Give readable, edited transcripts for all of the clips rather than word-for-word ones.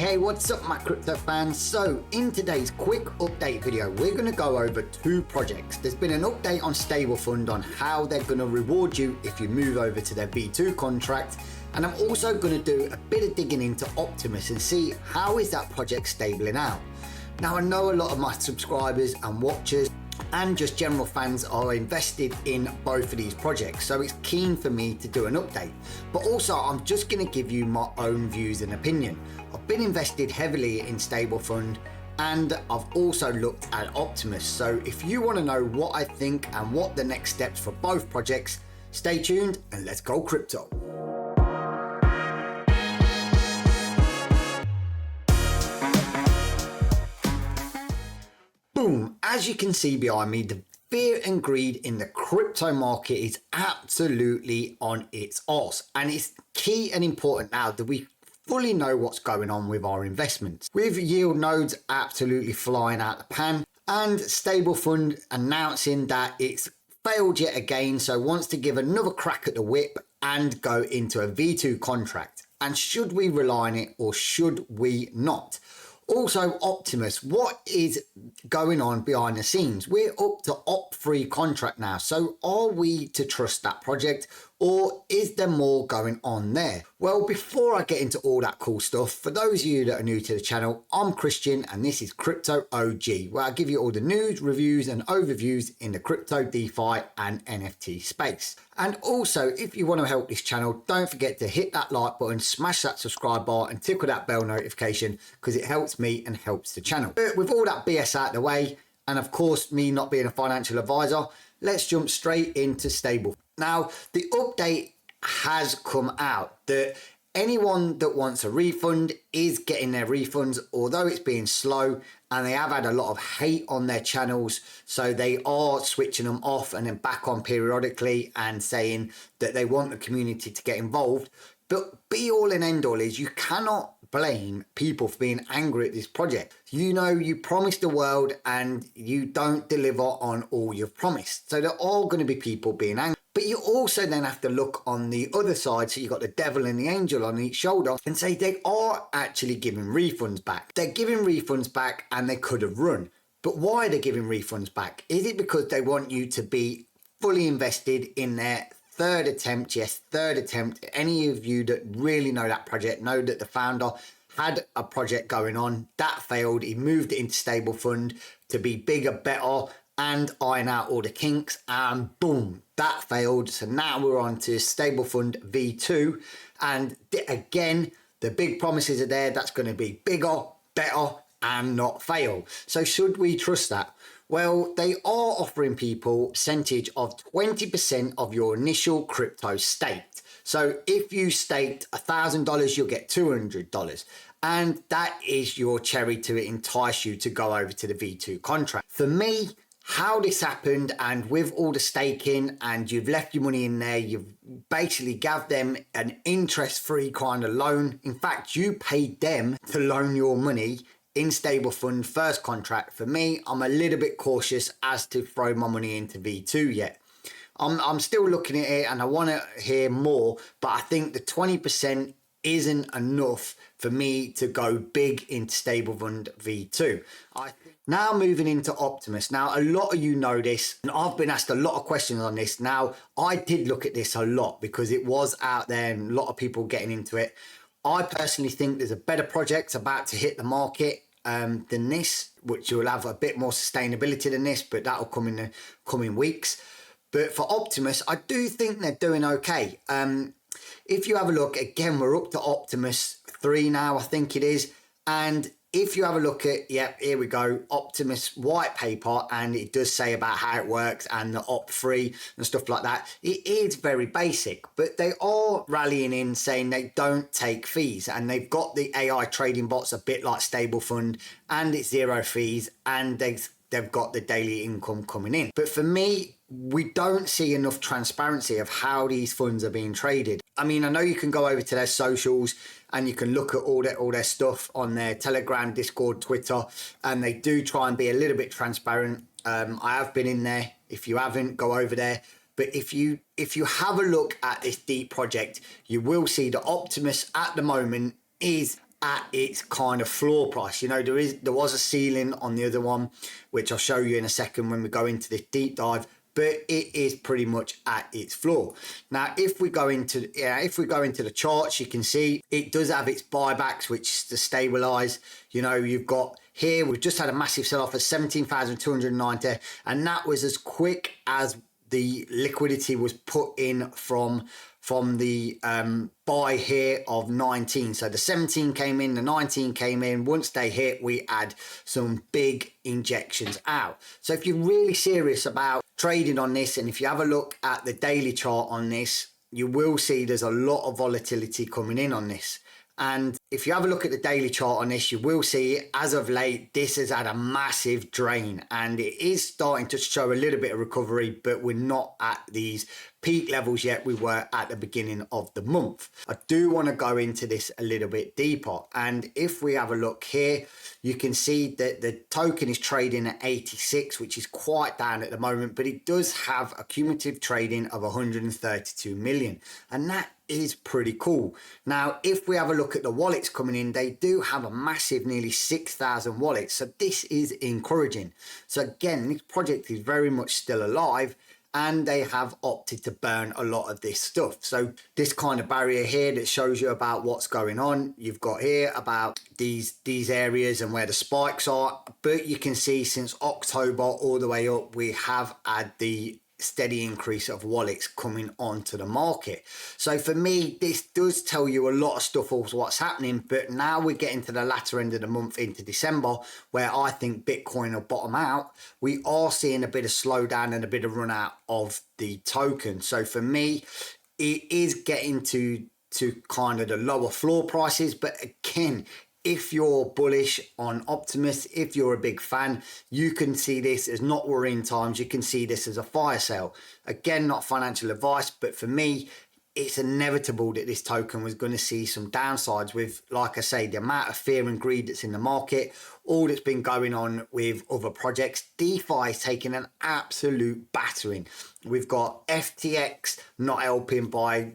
Hey, what's up my crypto fans? So in today's quick update video, we're going to go over two projects. There's been an update on Stablefund on how they're going to reward you if you move over to their V2 contract. And I'm also going to do a bit of digging into Optimus and see how is that project stabling out. Now I know a lot of my subscribers and watchers and just general fans are invested in both of these projects, so it's keen for me to do an update. But also I'm just going to give you my own views and opinion. I've been invested heavily in Stablefund and I've also looked at Optimus, so if you want to know what I think and what the next steps for both projects, stay tuned and let's go crypto. Boom, as you can see behind me, the fear and greed in the crypto market is absolutely on its arse, and it's key and important now that we fully know what's going on with our investments. With yield nodes absolutely flying out the pan and Stablefund announcing that it's failed yet again, so wants to give another crack at the whip and go into a V2 contract. And should we rely on it or should we not? Also, Optimus, what is going on behind the scenes? We're up to Op3 contract now, so are we to trust that project or is there more going on there? Well, before I get into all that cool stuff, for those of you that are new to the channel, I'm Christian and this is Crypto OG, where I give you all the news, reviews and overviews in the crypto, DeFi and NFT space. And also, if you want to help this channel, don't forget to hit that like button, smash that subscribe bar and tickle that bell notification because it helps me and helps the channel. But with all that BS out of the way, and of course me not being a financial advisor, let's jump straight into Stable. Now, the update has come out that anyone that wants a refund is getting their refunds, although it's being slow and they have had a lot of hate on their channels. So they are switching them off and then back on periodically and saying that they want the community to get involved. But be all and end all is you cannot blame people for being angry at this project. You know, you promised the world and you don't deliver on all you've promised. So there are going to be people being angry. But you also then have to look on the other side. So you've got the devil and the angel on each shoulder and say they are actually giving refunds back. They're giving refunds back and they could have run. But why are they giving refunds back? Is it because they want you to be fully invested in their third attempt? Yes, third attempt. Any of you that really know that project know that the founder had a project going on that failed. He moved it into Stablefund to be bigger, better and iron out all the kinks, and boom, that failed. So now we're on to Stablefund V2 and again the big promises are there. That's going to be bigger, better and not fail. So should we trust that? Well, they are offering people a percentage of 20% of your initial crypto staked. So if you staked $1,000, you'll get $200. And that is your cherry to entice you to go over to the V2 contract. For me, how this happened, and with all the staking and you've left your money in there, you've basically gave them an interest-free kind of loan. In fact, you paid them to loan your money in Stablefund first contract. For me, I'm a little bit cautious as to throw my money into V2 yet. I'm still looking at it and I want to hear more, but I think the 20% isn't enough for me to go big into Stablefund V2. Now moving into Optimus. Now, a lot of you know this and I've been asked a lot of questions on this. Now, I did look at this a lot because it was out there and a lot of people getting into it. I personally think there's a better project about to hit the market than this, which will have a bit more sustainability than this, but that'll come in the coming weeks. But for Optimus, I do think they're doing okay. If you have a look, again, we're up to Optimus 3 now, I think it is. And if you have a look at, yep, here we go, Optimus white paper, and it does say about how it works and the Op3 and stuff like that. It is very basic, but they are rallying in saying they don't take fees, and they've got the AI trading bots a bit like Stablefund, and it's 0 fees, and they've got the daily income coming in. But for me, we don't see enough transparency of how these funds are being traded. I mean, I know you can go over to their socials and you can look at all their stuff on their Telegram, Discord, Twitter, and they do try and be a little bit transparent. I have been in there. If you haven't, go over there. But if you have a look at this deep project, you will see that Optimus at the moment is at its kind of floor price. You know, there was a ceiling on the other one, which I'll show you in a second when we go into this deep dive, but it is pretty much at its floor. Now, if we go into the charts, you can see it does have its buybacks, which is to stabilize. You know, you've got here, we've just had a massive sell off of 17,290, and that was as quick as the liquidity was put in from the buy here of 19. So the 17 came in, the 19 came in. Once they hit, we had some big injections out. So if you're really serious about trading on this, and if you have a look at the daily chart on this, you will see there's a lot of volatility coming in on this. And if you have a look at the daily chart on this, you will see as of late, this has had a massive drain, and it is starting to show a little bit of recovery, but we're not at these peak levels yet we were at the beginning of the month. I do want to go into this a little bit deeper. And if we have a look here, you can see that the token is trading at 86, which is quite down at the moment, but it does have a cumulative trading of 132 million. And that is pretty cool. Now, if we have a look at the wallets coming in, they do have a massive nearly 6,000 wallets. So this is encouraging. So again, this project is very much still alive, and they have opted to burn a lot of this stuff. So this kind of barrier here that shows you about what's going on, you've got here about these areas and where the spikes are, but you can see since October all the way up, we have had the steady increase of wallets coming onto the market. So for me, this does tell you a lot of stuff of what's happening, but now we're getting to the latter end of the month into December, where I think Bitcoin will bottom out. We are seeing a bit of slowdown and a bit of run out of the token. So for me, it is getting to kind of the lower floor prices, but again, if you're bullish on Optimus, if you're a big fan, you can see this as not worrying times. You can see this as a fire sale. Again, not financial advice, but for me, it's inevitable that this token was going to see some downsides with, like I say, the amount of fear and greed that's in the market, all that's been going on with other projects. DeFi is taking an absolute battering. We've got FTX not helping by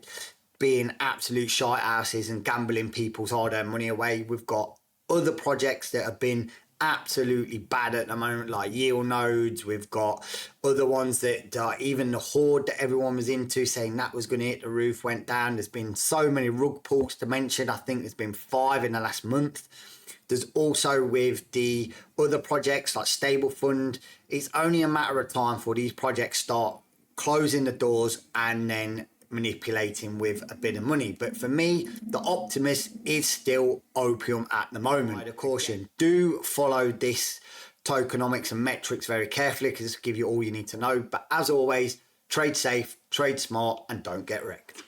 being absolute shite houses and gambling people's hard-earned money away. We've got other projects that have been absolutely bad at the moment, like yield nodes. We've got other ones that even the Horde that everyone was into saying that was going to hit the roof went down. There's been so many rug pulls to mention. I think there's been 5 in the last month. There's also with the other projects like Stablefund, it's only a matter of time for these projects start closing the doors and then manipulating with a bit of money. But for me, the Optimus is still opium at the moment. Of caution, do follow this tokenomics and metrics very carefully, because this will give you all you need to know. But as always, trade safe, trade smart, and don't get wrecked.